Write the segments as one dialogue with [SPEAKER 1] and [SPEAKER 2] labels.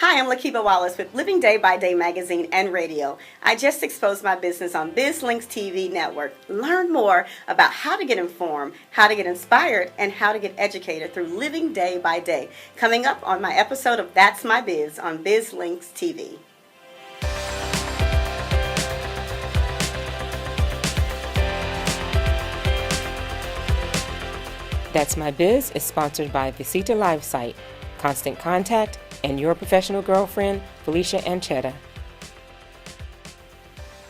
[SPEAKER 1] Hi, I'm Lakeba Wallace with Living Day by Day magazine and radio. I just exposed my business on BizLinks TV network. Learn more about how to get informed, how to get inspired, and how to get educated through Living Day by Day. Coming up on my episode of That's My Biz on BizLinks TV.
[SPEAKER 2] That's My Biz is sponsored by Visita Live Site, Constant Contact, and your professional girlfriend, Felicia Anchetta.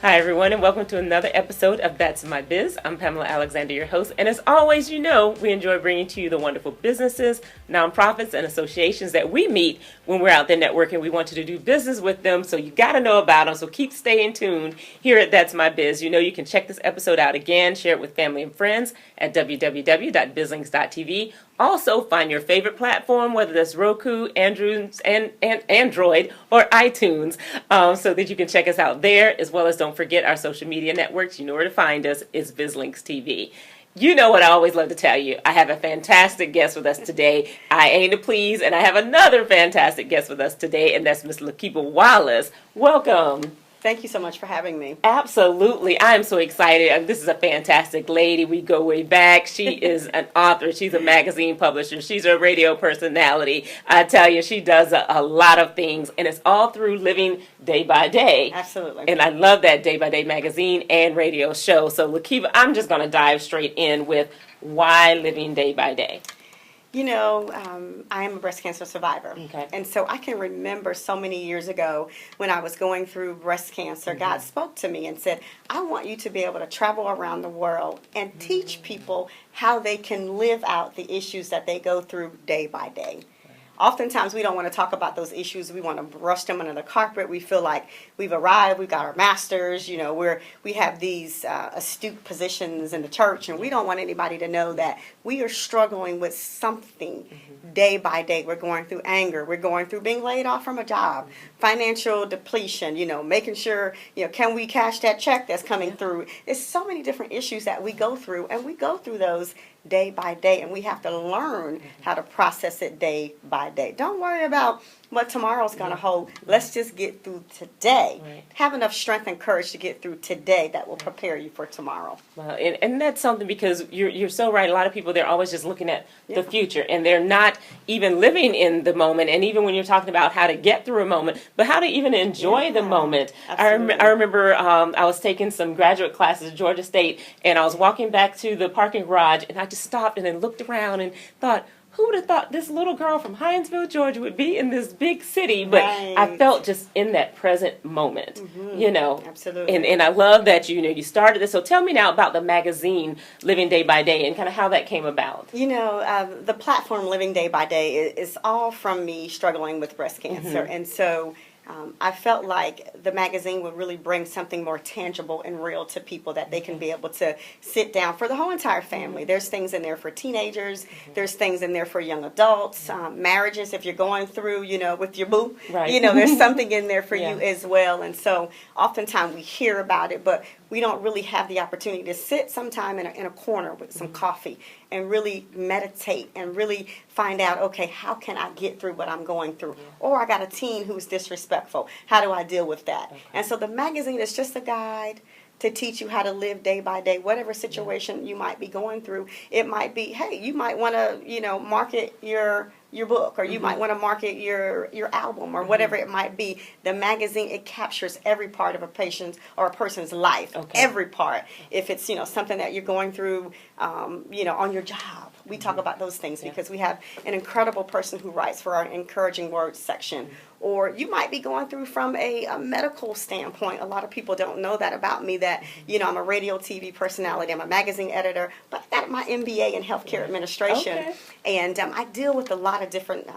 [SPEAKER 2] Hi, everyone, and welcome to another episode of That's My Biz. I'm Pamela Alexander, your host, and as always, you know, we enjoy bringing to you the wonderful businesses, nonprofits, and associations that we meet when we're out there networking. We want you to do business with them, so you got to know about them, so keep staying tuned here at That's My Biz. You know, you can check this episode out again, share it with family and friends at www.bizlinks.tv. Also, find your favorite platform, whether that's Roku, Android, or iTunes, so that you can check us out there, as well as don't forget our social media networks. You know where to find us. It's BizLinks TV. You know what I always love to tell you. I have a fantastic guest with us today. I aim to please, and I have another fantastic guest with us today, and that's Miss Lakeba Wallace. Welcome.
[SPEAKER 1] Thank you so much for having me.
[SPEAKER 2] Absolutely. I am so excited. This is a fantastic lady. We go way back. She is an author. She's a magazine publisher. She's a radio personality. I tell you, she does a lot of things, and it's all through Living Day by Day.
[SPEAKER 1] Absolutely.
[SPEAKER 2] And I love that Day by Day magazine and radio show. So, Lakeba, I'm just going to dive straight in with why Living Day by Day.
[SPEAKER 1] You know, I am a breast cancer survivor.
[SPEAKER 2] Okay.
[SPEAKER 1] And so I can remember so many years ago when I was going through breast cancer, God spoke to me and said, I want you to be able to travel around the world and teach people how they can live out the issues that they go through day by day. Oftentimes, we don't want to talk about those issues. We want to brush them under the carpet. We feel like we've arrived. We've got our masters. You know, we have these astute positions in the church, and we don't want anybody to know that we are struggling with something day by day. We're going through anger. We're going through being laid off from a job, financial depletion. You know, making sure can we cash that check that's coming through. There's so many different issues that we go through, and we go through those day by day, and we have to learn how to process it day by day. Don't worry about what tomorrow's going to hold. Let's just get through today.
[SPEAKER 2] Right.
[SPEAKER 1] Have enough strength and courage to get through today that will prepare you for tomorrow.
[SPEAKER 2] Well, and that's something, because you're so right. A lot of people, they're always just looking at the future, and they're not even living in the moment. And even when you're talking about how to get through a moment, but how to even enjoy the moment. I remember I was taking some graduate classes at Georgia State, and I was walking back to the parking garage, and I just stopped and then looked around and thought, who would have thought this little girl from Hinesville, Georgia would be in this big city? But I felt just in that present moment,
[SPEAKER 1] Absolutely.
[SPEAKER 2] And I love that, you started this. So tell me now about the magazine, Living Day by Day, and kind of how that came about.
[SPEAKER 1] The platform Living Day by Day is all from me struggling with breast cancer. And so I felt like the magazine would really bring something more tangible and real to people that they can be able to sit down for the whole entire family. There's things in there for teenagers. There's things in there for young adults, marriages, if you're going through, with your boo.
[SPEAKER 2] Right.
[SPEAKER 1] There's something in there for you as well. And so oftentimes we hear about it, but we don't really have the opportunity to sit sometime in a corner with some coffee and really meditate and really find out, okay, how can I get through what I'm going through? Or I got a teen who's disrespectful. How do I deal with that? Okay. And so the magazine is just a guide to teach you how to live day by day, whatever situation you might be going through. It might be, hey, you might want to, market your book, or you might want to market your album, or whatever it might be. The magazine, it captures every part of a patient's or a person's life, every part. If it's, something that you're going through, on your job, we talk about those things because we have an incredible person who writes for our encouraging words section. Or you might be going through from a medical standpoint. A lot of people don't know that about me, that, I'm a radio TV personality. I'm a magazine editor, but I got my MBA in healthcare administration.
[SPEAKER 2] Okay.
[SPEAKER 1] And I deal with a lot of different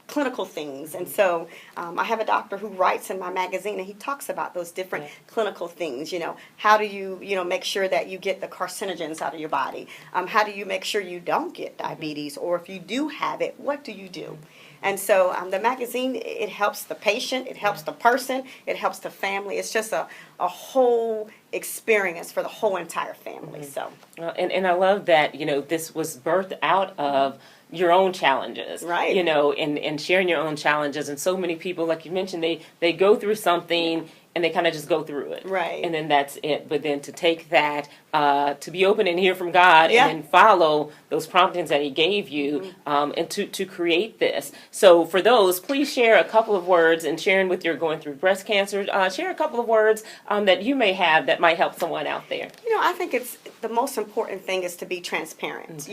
[SPEAKER 1] clinical things. And so I have a doctor who writes in my magazine, and he talks about those different clinical things. How do you, make sure that you get the carcinogens out of your body? How do you make sure you don't get diabetes? Or if you do have it, what do you do? And so the magazine, it helps the patient, it helps the person, it helps the family. It's just a whole experience for the whole entire family. So,
[SPEAKER 2] well, and I love that, this was birthed out of your own challenges,
[SPEAKER 1] right?
[SPEAKER 2] And sharing your own challenges. And so many people, like you mentioned, they go through something and they kind of just go through it,
[SPEAKER 1] right?
[SPEAKER 2] And then that's it. But then to take that, to be open and hear from God,
[SPEAKER 1] yeah.
[SPEAKER 2] and then follow those promptings that He gave you, and to create this. So for those, please share a couple of words, and sharing with your going through breast cancer, share a couple of words that you may have that might help someone out there.
[SPEAKER 1] I think it's the most important thing is to be transparent,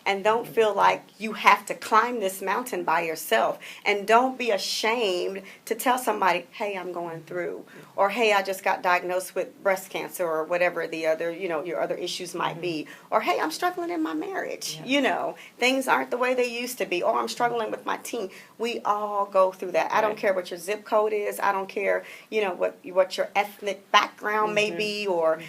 [SPEAKER 1] and don't feel like you have to climb this mountain by yourself, and don't be ashamed to tell somebody, hey, I'm going through, or hey, I just got diagnosed with breast cancer, or whatever the other, your other issues might be, or hey, I'm struggling in my marriage, things aren't the way they used to be, or I'm struggling with my teen. We all go through that. I don't care what your zip code is. I don't care, what your ethnic background may be, or,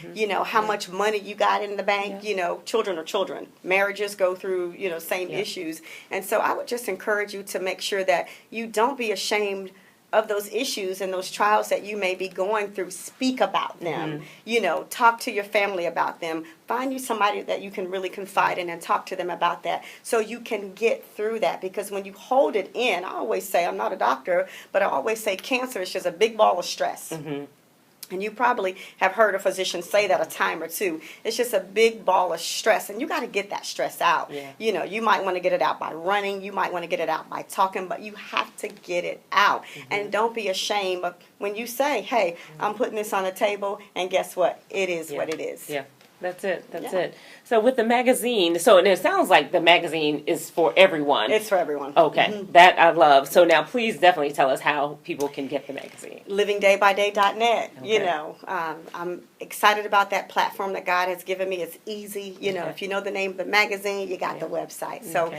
[SPEAKER 1] how much money you got in the bank. Children are children. Marriages go through, same issues. And so I would just encourage you to make sure that you don't be ashamed of those issues and those trials that you may be going through. Speak about them. Talk to your family about them. Find you somebody that you can really confide in and talk to them about that, so you can get through that. Because when you hold it in, I always say, I'm not a doctor, but I always say cancer is just a big ball of stress. And you probably have heard a physician say that a time or two. It's just a big ball of stress, and you got to get that stress out.
[SPEAKER 2] Yeah.
[SPEAKER 1] You might want to get it out by running. You might want to get it out by talking, but you have to get it out. And don't be ashamed of when you say, hey, I'm putting this on the table, and guess what? It is what it is.
[SPEAKER 2] Yeah. That's it. That's it. So with the magazine, and it sounds like the magazine is for everyone.
[SPEAKER 1] It's for everyone.
[SPEAKER 2] Okay. That I love. So now please definitely tell us how people can get the magazine.
[SPEAKER 1] livingdaybyday.net.
[SPEAKER 2] Okay.
[SPEAKER 1] I'm excited about that platform that God has given me. It's easy. If you know the name of the magazine, you got the website. So,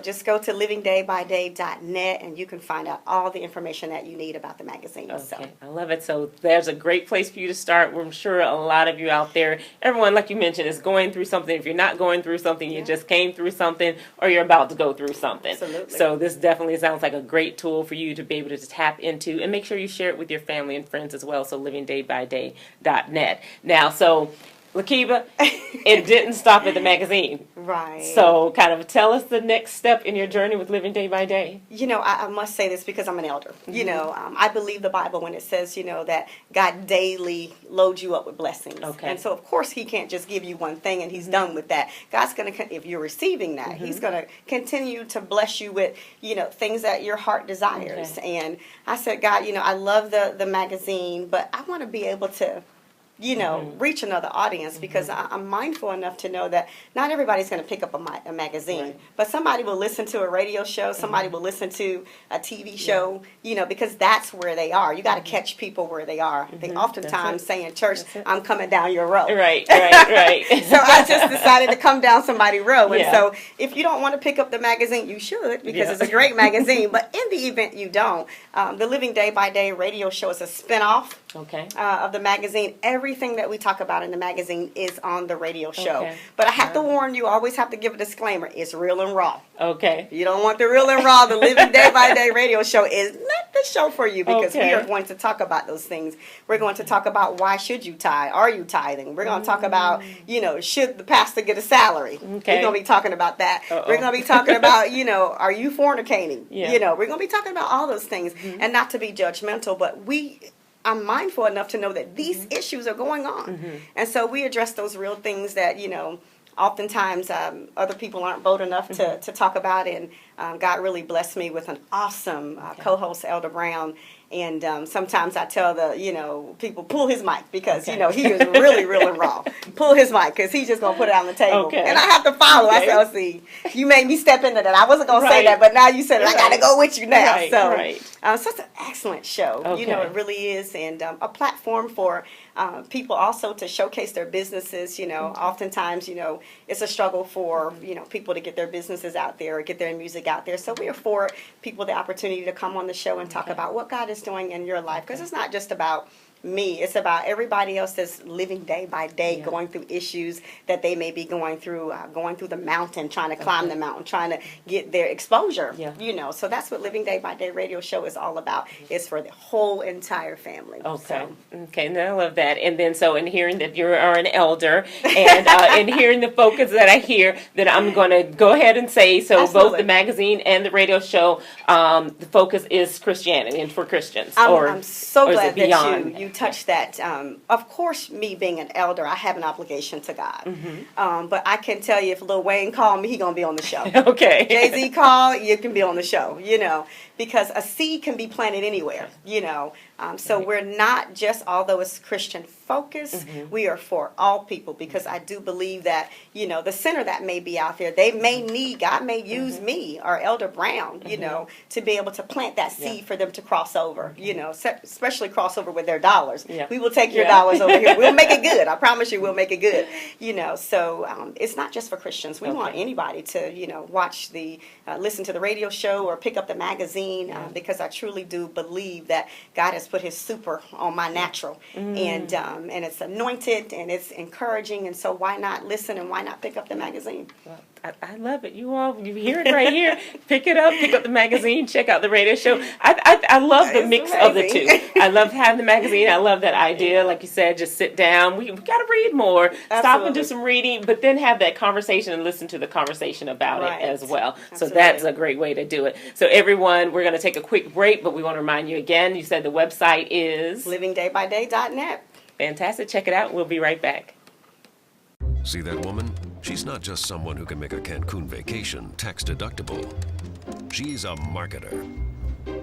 [SPEAKER 1] just go to livingdaybyday.net, and you can find out all the information that you need about the magazine.
[SPEAKER 2] Okay.
[SPEAKER 1] So.
[SPEAKER 2] I love it. So there's a great place for you to start. I'm sure a lot of you out there, everyone, like you mentioned, is going through something. If you're not going through something, you just came through something, or you're about to go through something.
[SPEAKER 1] Absolutely.
[SPEAKER 2] So this definitely sounds like a great tool for you to be able to tap into, and make sure you share it with your family and friends as well. So livingdaybyday.net. Now, so Lakeba, it didn't stop at the magazine.
[SPEAKER 1] Right.
[SPEAKER 2] So kind of tell us the next step in your journey with Living Day by Day.
[SPEAKER 1] I must say this because I'm an elder. I believe the Bible when it says, that God daily loads you up with blessings.
[SPEAKER 2] Okay.
[SPEAKER 1] And so, of course, He can't just give you one thing and He's done with that. God's going to, if you're receiving that, He's going to continue to bless you with, things that your heart desires.
[SPEAKER 2] Okay.
[SPEAKER 1] And I said, God, I love the magazine, but I want to be able to reach another audience, because I'm mindful enough to know that not everybody's going to pick up a magazine, but somebody will listen to a radio show, somebody will listen to a TV show, because that's where they are. You got to catch people where they are. They oftentimes say in church, I'm coming down your road.
[SPEAKER 2] Right.
[SPEAKER 1] So I just decided to come down somebody's road. And so if you don't want to pick up the magazine, you should, because it's a great magazine. But in the event you don't, the Living Day by Day radio show is a spinoff of the magazine. Everything that we talk about in the magazine is on the radio show. But I have to warn you, I always have to give a disclaimer. It's real and raw.
[SPEAKER 2] Okay.
[SPEAKER 1] If you don't want the real and raw, the Living Day by Day radio show is not the show for you, because we are going to talk about those things. We're going to talk about why should you tithe? Are you tithing? We're going to talk about, should the pastor get a salary? We're going to be talking about that. We're going to be talking about, are you fornicating? We're going to be talking about all those things, and not to be judgmental, but I'm mindful enough to know that these issues are going on. And so we address those real things that, oftentimes other people aren't bold enough to talk about. And God really blessed me with an awesome co-host, Elder Brown. And sometimes I tell the, people, pull his mic, because, he is really, really raw. Pull his mic, because he's just going to put it on the table. And I have to follow. I said, see, you made me step into that. I wasn't going to say that, but now you said it. I got to go with you now. So it's an excellent show. It really is. And a platform for people also to showcase their businesses. Oftentimes, it's a struggle for, people to get their businesses out there or get their music out there. So we afford people the opportunity to come on the show and talk about what God is doing in your life, because it's not just about me. It's about everybody else that's living day by day, going through issues that they may be going through the mountain, trying to climb the mountain, trying to get their exposure. So that's what Living Day by Day radio show is all about. It's for the whole entire family.
[SPEAKER 2] Okay, and I love that. And then so in hearing that you are an elder, and in hearing the focus that I hear, that I'm going to go ahead and say, so both the magazine and the radio show, the focus is Christianity and for Christians.
[SPEAKER 1] I'm so glad that you touched that. Of course, me being an elder, I have an obligation to God. But I can tell you, if Lil Wayne called me, he going to be on the show.
[SPEAKER 2] Okay.
[SPEAKER 1] Jay-Z called, you can be on the show, because a seed can be planted anywhere, So we're not just, although it's Christian focused, we are for all people, because I do believe that, the sinner that may be out there, they may need, God may use me or Elder Brown, to be able to plant that seed for them to cross over, especially cross over with their dollars. We will take your dollars over here. We'll make it good. I promise you we'll make it good. So it's not just for Christians. We want anybody to, watch listen to the radio show or pick up the magazine, because I truly do believe that God has put his super on my natural, and it's anointed and it's encouraging, and so why not listen and why not pick up the magazine?
[SPEAKER 2] Well, I love it. You hear it right here. Pick it up, pick up the magazine, check out the radio show. I love the mix of the two. I love having the magazine. I love that idea. Like you said, just sit down. We got to read more. Stop and do some reading, but then have that conversation and listen to the conversation about it as well. So that's a great way to do it. So everyone, we're going to take a quick break, but we want to remind you again, you said the website is
[SPEAKER 1] livingdaybyday.net.
[SPEAKER 2] Fantastic. Check it out. We'll be right back.
[SPEAKER 3] See that woman? She's not just someone who can make a Cancun vacation tax deductible. She's a marketer.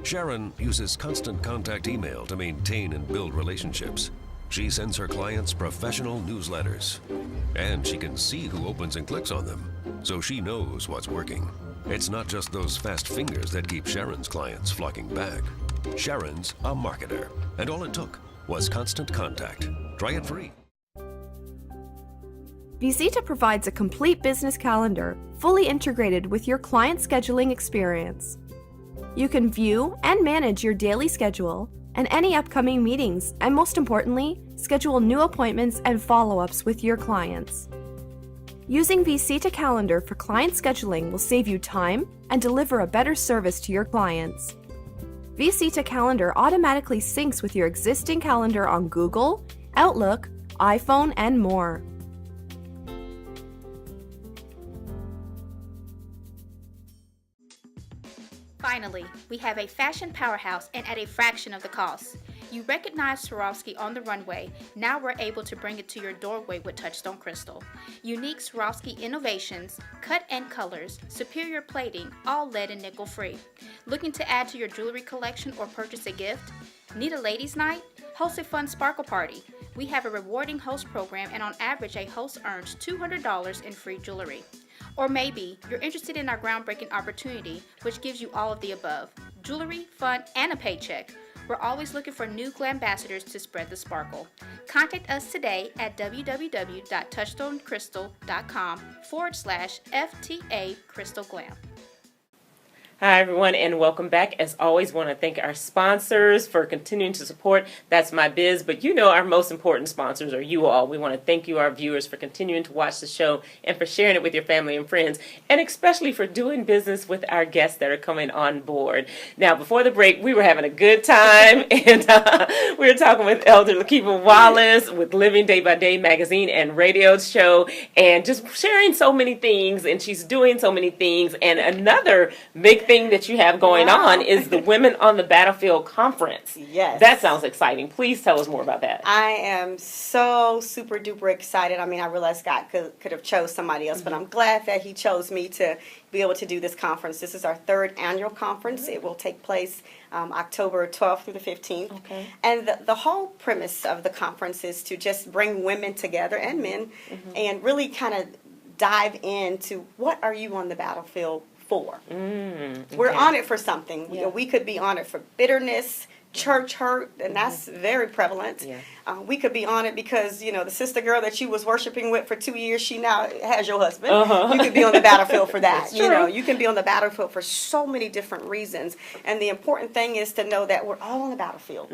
[SPEAKER 3] Sharon uses constant contact email to maintain and build relationships. She sends her clients professional newsletters. And she can see who opens and clicks on them, so she knows what's working. It's not just those fast fingers that keep Sharon's clients flocking back. Sharon's a marketer, and all it took was constant contact. Try it free.
[SPEAKER 4] Visita provides a complete business calendar, fully integrated with your client scheduling experience. You can view and manage your daily schedule and any upcoming meetings, and most importantly, schedule new appointments and follow-ups with your clients. Using Visita Calendar for client scheduling will save you time and deliver a better service to your clients. Visita Calendar automatically syncs with your existing calendar on Google, Outlook, iPhone, and more.
[SPEAKER 5] Finally, we have a fashion powerhouse and at a fraction of the cost. You recognize Swarovski on the runway. Now we're able to bring it to your doorway with Touchstone Crystal. Unique Swarovski innovations, cut and colors, superior plating, all lead and nickel free. Looking to add to your jewelry collection or purchase a gift? Need a ladies' night? Host a fun sparkle party. We have a rewarding host program, and on average a host earns $200 in free jewelry. Or maybe you're interested in our groundbreaking opportunity, which gives you all of the above: jewelry, fun, and a paycheck. We're always looking for new glambassadors to spread the sparkle. Contact us today at www.touchstonecrystal.com/FTA Crystal Glam.
[SPEAKER 2] Hi, everyone, and welcome back. As always, want to thank our sponsors for continuing to support That's My Biz. But our most important sponsors are you all. We want to thank you, our viewers, for continuing to watch the show and for sharing it with your family and friends, and especially for doing business with our guests that are coming on board. Now, before the break, we were having a good time, and we were talking with Elder Lakeba Wallace with Living Day by Day magazine and radio show, and just sharing so many things, and she's doing so many things. And another big thing that you have going on is the Women on the Battlefield Conference.
[SPEAKER 1] Yes.
[SPEAKER 2] That sounds exciting. Please tell us more about that.
[SPEAKER 1] I am so super duper excited. I mean, I realized God could have chose somebody else, but I'm glad that he chose me to be able to do this conference. This is our third annual conference. It will take place October 12th through the 15th. Okay. And the whole premise of the conference is to just bring women together and men and really kind of dive into what are you on the battlefield for. Okay. We're on it for something. We could be on it for bitterness, church hurt, and that's very prevalent.
[SPEAKER 2] Yeah.
[SPEAKER 1] We could be on it because, the sister girl that you was worshiping with for 2 years, she now has your husband. You could be on the battlefield for that. You can be on the battlefield for so many different reasons. And the important thing is to know that we're all on the battlefield.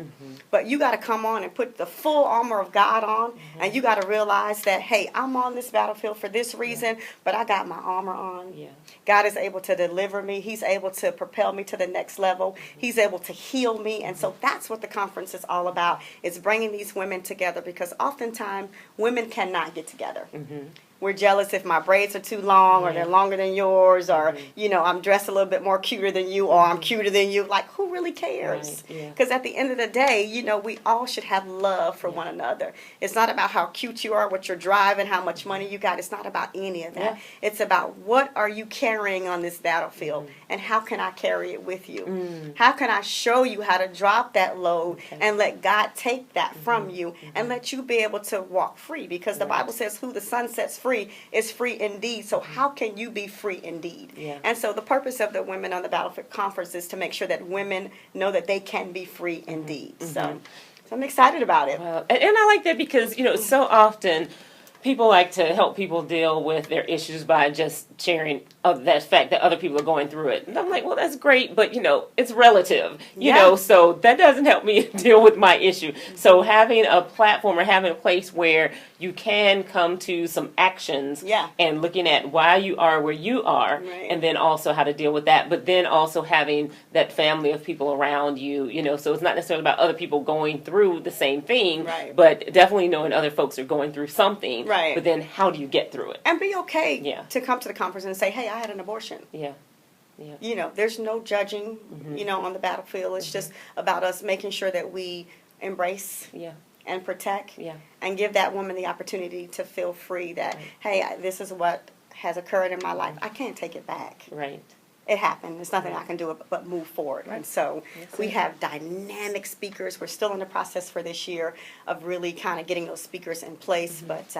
[SPEAKER 1] But you got to come on and put the full armor of God on, and you got to realize that, hey, I'm on this battlefield for this reason, but I got my armor on.
[SPEAKER 2] Yeah.
[SPEAKER 1] God is able to deliver me. He's able to propel me to the next level. He's able to heal me. And so that's what the conference is all about, is bringing these women together, because oftentimes women cannot get together. We're jealous if my braids are too long or they're longer than yours, or, I'm dressed a little bit more cuter than you, or I'm cuter than you. Like, who really cares? Because at the end of the day, we all should have love for one another. It's not about how cute you are, what you're driving, how much money you got. It's not about any of that. It's about what are you carrying on this battlefield, and how can I carry it with you? How can I show you how to drop that load and let God take that from you and let you be able to walk free? Because the Bible says who the Son sets free is free indeed. So how can you be free indeed? And so the purpose of the Women on the Battlefield Conference is to make sure that women know that they can be free indeed. So I'm excited about it.
[SPEAKER 2] And I like that because, so often people like to help people deal with their issues by just sharing of that fact that other people are going through it. And I'm like, well, that's great, but, it's relative, you know, so that doesn't help me deal with my issue. So having a platform or having a place where you can come to some actions and looking at why you are where you are, and then also how to deal with that, but then also having that family of people around you, so it's not necessarily about other people going through the same thing, but definitely knowing other folks are going through something, but then how do you get through it?
[SPEAKER 1] And be okay to come to the conference and say, hey, I had an abortion. There's no judging, on the battlefield. It's just about us making sure that we embrace and protect and give that woman the opportunity to feel free that, hey, this is what has occurred in my life. I can't take it back. It happened. There's nothing I can do but move forward. And so we have dynamic speakers. We're still in the process for this year of really kind of getting those speakers in place. But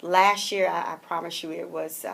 [SPEAKER 1] last year, I promise you, it was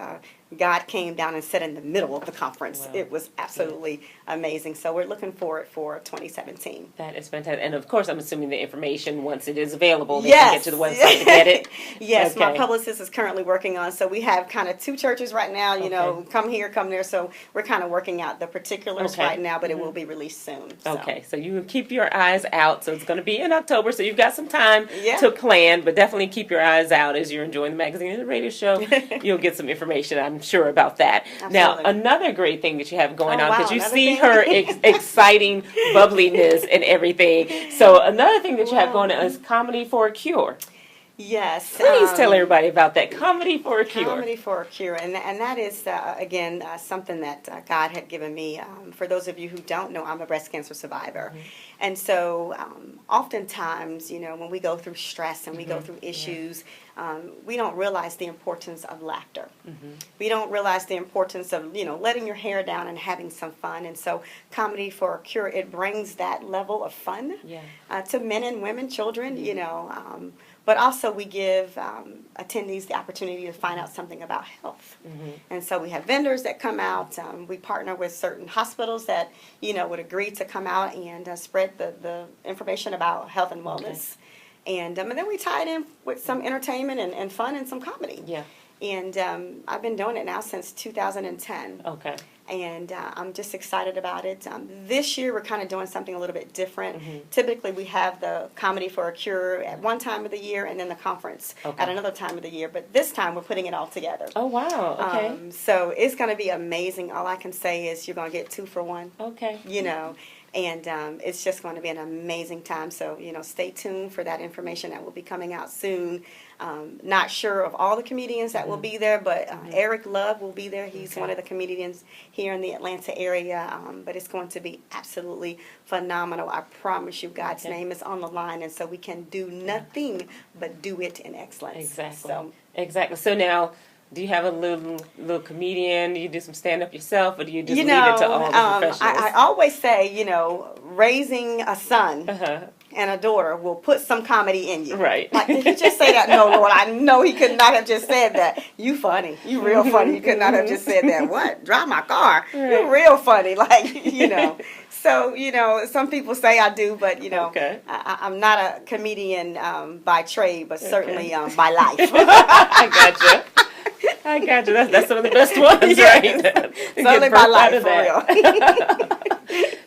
[SPEAKER 1] God came down and sat in the middle of the conference. It was absolutely amazing. So we're looking forward for 2017.
[SPEAKER 2] That is fantastic. And of course, I'm assuming the information, once it is available, they can get to the website to get it.
[SPEAKER 1] My publicist is currently working on. So we have kind of 2 churches right now, come here, come there. So we're kind of working out the particulars right now, but it will be released soon. So.
[SPEAKER 2] Okay, so you keep your eyes out. So it's going to be in October, so you've got some time to plan, but definitely keep your eyes out as you're enjoying the magazine and the radio show. You'll get some information, I'm sure, about that.
[SPEAKER 1] Absolutely.
[SPEAKER 2] Now, another great thing that you have going on, because you see her exciting bubbliness and everything. So another thing that you have going on is Comedy for a Cure.
[SPEAKER 1] Yes.
[SPEAKER 2] Please tell everybody about that. Comedy for a Cure.
[SPEAKER 1] Comedy for a Cure. And that is, again, something that God had given me. For those of you who don't know, I'm a breast cancer survivor. And so oftentimes, when we go through stress and we go through issues, we don't realize the importance of laughter. We don't realize the importance of, letting your hair down and having some fun. And so Comedy for a Cure, it brings that level of fun to men and women, children, but also we give attendees the opportunity to find out something about health. And so we have vendors that come out. We partner with certain hospitals that, would agree to come out and spread the information about health and wellness. And then we tie it in with some entertainment and fun and some comedy. And I've been doing it now since 2010. And I'm just excited about it. This year, we're kind of doing something a little bit different. Typically, we have the Comedy for a Cure at one time of the year and then the conference at another time of the year. But this time, we're putting it all together.
[SPEAKER 2] Oh, wow. Okay.
[SPEAKER 1] So it's going to be amazing. All I can say is you're going to get 2 for 1.
[SPEAKER 2] Okay.
[SPEAKER 1] And it's just going to be an amazing time. So, stay tuned for that information that will be coming out soon. Not sure of all the comedians that will be there, but Eric Love will be there. He's one of the comedians here in the Atlanta area. But it's going to be absolutely phenomenal. I promise you, God's name is on the line. And so we can do nothing but do it in excellence.
[SPEAKER 2] Exactly. So now, do you have a little comedian? Do you do some stand-up yourself, or do you just leave it to all the professionals?
[SPEAKER 1] I always say, raising a son and a daughter will put some comedy in you.
[SPEAKER 2] Right.
[SPEAKER 1] Like, did he just say that? No, Lord, I know he could not have just said that. You funny. You real funny. You could not have just said that. What? Drive my car.
[SPEAKER 2] Right.
[SPEAKER 1] You're real funny. Like, you know. So, you know, some people say I do, but, you know,
[SPEAKER 2] Okay.
[SPEAKER 1] I'm not a comedian by trade, but certainly by life.
[SPEAKER 2] I got you. That's some of the best ones,
[SPEAKER 1] Yes.
[SPEAKER 2] right?
[SPEAKER 1] Certainly by life, for real.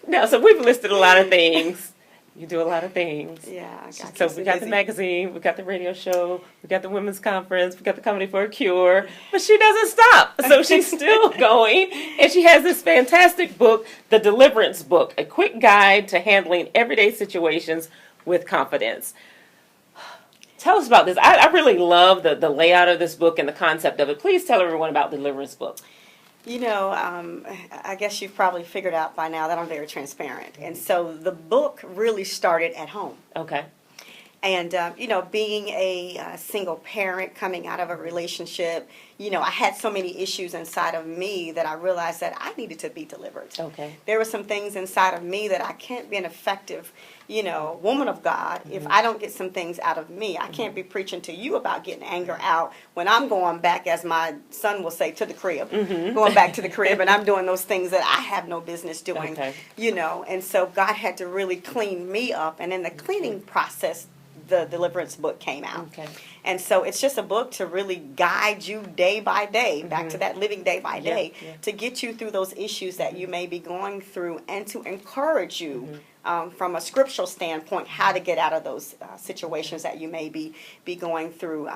[SPEAKER 2] Now, so we've listed a lot of things. You do a lot of things.
[SPEAKER 1] Yeah, I got
[SPEAKER 2] So
[SPEAKER 1] you.
[SPEAKER 2] we got the magazine, we got the radio show, we got the women's conference, we got the Comedy for a Cure, but she doesn't stop. So she's still going, and she has this fantastic book, The Deliverance Book, a quick guide to handling everyday situations with confidence. Tell us about this. I really love the layout of this book and the concept of it. Please tell everyone about the Deliverance Book.
[SPEAKER 1] You know, I guess you've probably figured out by now that I'm very transparent. And so the book really started at home.
[SPEAKER 2] Okay.
[SPEAKER 1] And, you know, being a single parent coming out of a relationship, you know, I had so many issues inside of me that I realized that I needed to be delivered.
[SPEAKER 2] Okay.
[SPEAKER 1] There were some things inside of me that I can't be an effective, you know, woman of God if I don't get some things out of me. I can't be preaching to you about getting anger out when I'm going back, as my son will say, to the crib, going back to the crib, and I'm doing those things that I have no business doing, you know. And so God had to really clean me up. And in the cleaning process, the Deliverance Book came out.
[SPEAKER 2] Okay.
[SPEAKER 1] And so it's just a book to really guide you day by day, back to that living day by day, to get you through those issues that you may be going through and to encourage you from a scriptural standpoint how to get out of those situations that you may be going through.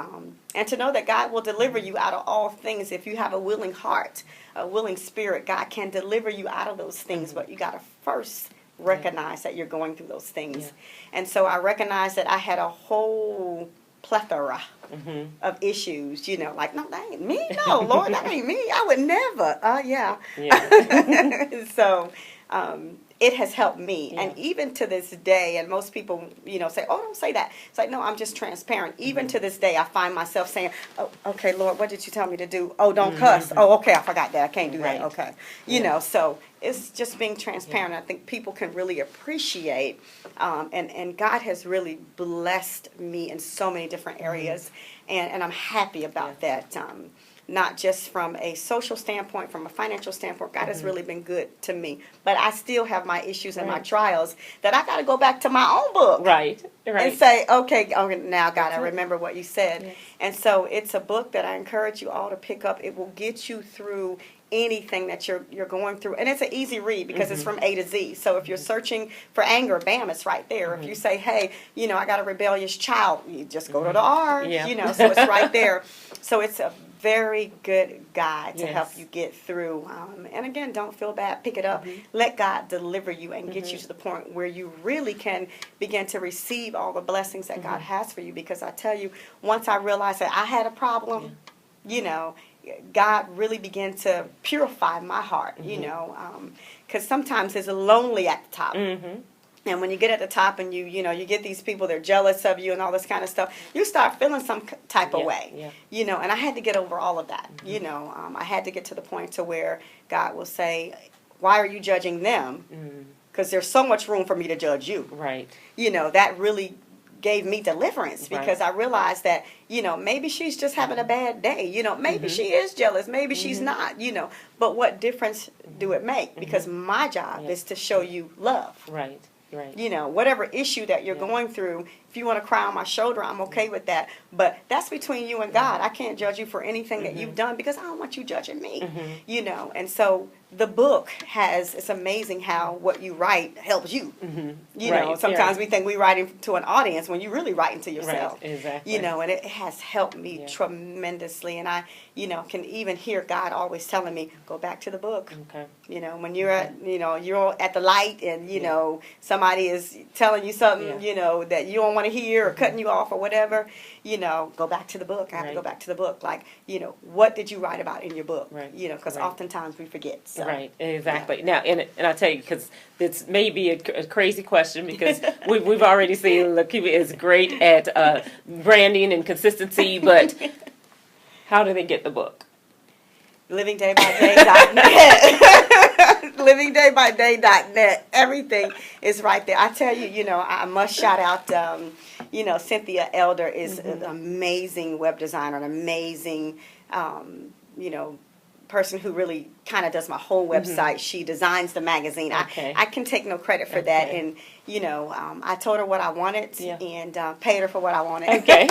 [SPEAKER 1] And to know that God will deliver you out of all things if you have a willing heart, a willing spirit. God can deliver you out of those things, but you got to first recognize that you're going through those things. And so I recognized that I had a whole plethora of issues, you know, like, no, that ain't me. No, Lord, that ain't me. I would never. So it has helped me. And even to this day, and most people, you know, say, oh, don't say that. It's like, no, I'm just transparent. Even to this day, I find myself saying, oh, okay, Lord, what did you tell me to do? Oh, don't cuss. Oh, okay, I forgot that. I can't do that. Okay. You know, so it's just being transparent. I think people can really appreciate, and God has really blessed me in so many different areas, and I'm happy about that. Not just from a social standpoint, from a financial standpoint, God has really been good to me. But I still have my issues and my trials that I got to go back to my own book. And say, okay, now God, I remember what you said. And so it's a book that I encourage you all to pick up. It will get you through anything that you're going through. And it's an easy read because it's from A to Z. So if you're searching for anger, bam, it's right there. If you say, hey, you know, I got a rebellious child, you just go to the R, you know, so it's right there. So it's a very good guide to help you get through. And again, don't feel bad. Pick it up. Let God deliver you and get you to the point where you really can begin to receive all the blessings that God has for you. Because I tell you, once I realized that I had a problem, you know, God really began to purify my heart, you know, because sometimes it's lonely at the top. And when you get at the top and you get these people, they're jealous of you and all this kind of stuff, you start feeling some type of way, you know, and I had to get over all of that, you know. I had to get to the point to where God will say, why are you judging them? Because there's so much room for me to judge you. You know, that really gave me deliverance because I realized that, you know, maybe she's just having a bad day. You know, maybe she is jealous. Maybe she's not, you know. But what difference do it make? Because my job is to show you love. You know, whatever issue that you're going through, if you want to cry on my shoulder, I'm okay with that. But that's between you and God. I can't judge you for anything that you've done because I don't want you judging me, you know. And so the book it's amazing how what you write helps you. You know, sometimes we think we're writing to an audience when you're really writing to yourself. You know, and it has helped me tremendously. And I, you know, can even hear God always telling me, go back to the book. You know, when you're at, you know, you're at the light and, you know, somebody is telling you something, you know, that you don't want to hear or cutting you off or whatever, you know, go back to the book. I have to go back to the book. Like, you know, what did you write about in your book? You know, because oftentimes we forget. So.
[SPEAKER 2] Exactly. Now, and I tell you, because it's maybe a crazy question because we've already seen Lakeba is great at branding and consistency, but how do they get the book?
[SPEAKER 1] LivingDayByDay.net. LivingDayByDay.net. livingdaybyday.net. Everything is right there. I tell you, I must shout out, Cynthia Elder is an amazing web designer, an amazing, person who really kind of does my whole website. She designs the magazine.
[SPEAKER 2] Okay.
[SPEAKER 1] I can take no credit for that. And, I told her what I wanted and paid her for what I wanted.
[SPEAKER 2] Okay.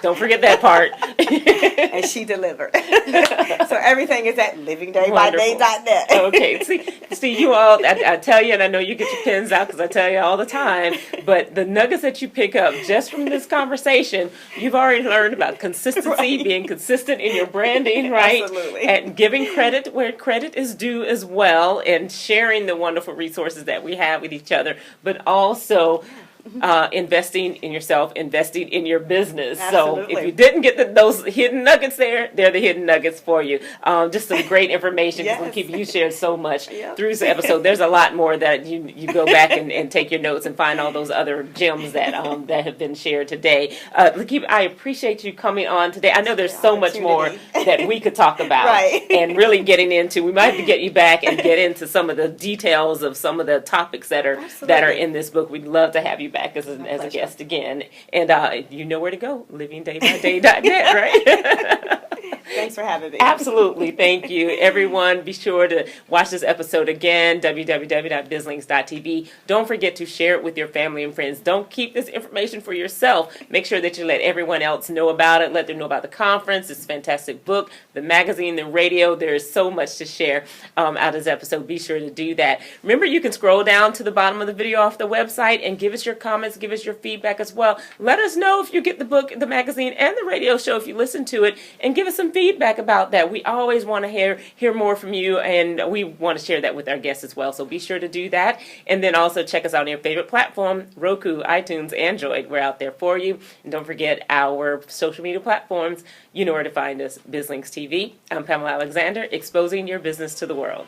[SPEAKER 2] Don't forget that part.
[SPEAKER 1] And she delivered. So everything is at livingdaybyday.net.
[SPEAKER 2] Okay. See, you all, I tell you, and I know you get your pens out because I tell you all the time, but the nuggets that you pick up just from this conversation, you've already learned about consistency, being consistent in your branding, right?
[SPEAKER 1] Absolutely.
[SPEAKER 2] And giving credit where credit is due as well, and sharing the wonderful resources that we have with each other, but also investing in yourself, investing in your business.
[SPEAKER 1] Absolutely.
[SPEAKER 2] So if you didn't get those hidden nuggets there, they're the hidden nuggets for you. Just some great information because
[SPEAKER 1] Yes.
[SPEAKER 2] you shared so much through this episode. There's a lot more that you go back and take your notes and find all those other gems that that have been shared today. Lakeba, I appreciate you coming on today. I know there's so much more that we could talk about
[SPEAKER 1] Right.
[SPEAKER 2] and really getting into. We might have to get you back and get into some of the details of some of the topics that are in this book. We'd love to have you back as a guest again. And you know where to go, livingdaybyday.net, right?
[SPEAKER 1] Thanks for having me.
[SPEAKER 2] Absolutely. Thank you. Everyone, be sure to watch this episode again, www.bizlinks.tv. Don't forget to share it with your family and friends. Don't keep this information for yourself. Make sure that you let everyone else know about it. Let them know about the conference, this fantastic book, the magazine, the radio. There is so much to share out of this episode. Be sure to do that. Remember, you can scroll down to the bottom of the video off the website and give us your comments, give us your feedback as well. Let us know if you get the book, the magazine, and the radio show if you listen to it, and give us some feedback about that. We always want to hear more from you, and we want to share that with our guests as well. So be sure to do that. And then also check us out on your favorite platform, Roku, iTunes, Android. We're out there for you. And don't forget our social media platforms. You know where to find us, BizLinks TV. I'm Pamela Alexander, exposing your business to the world.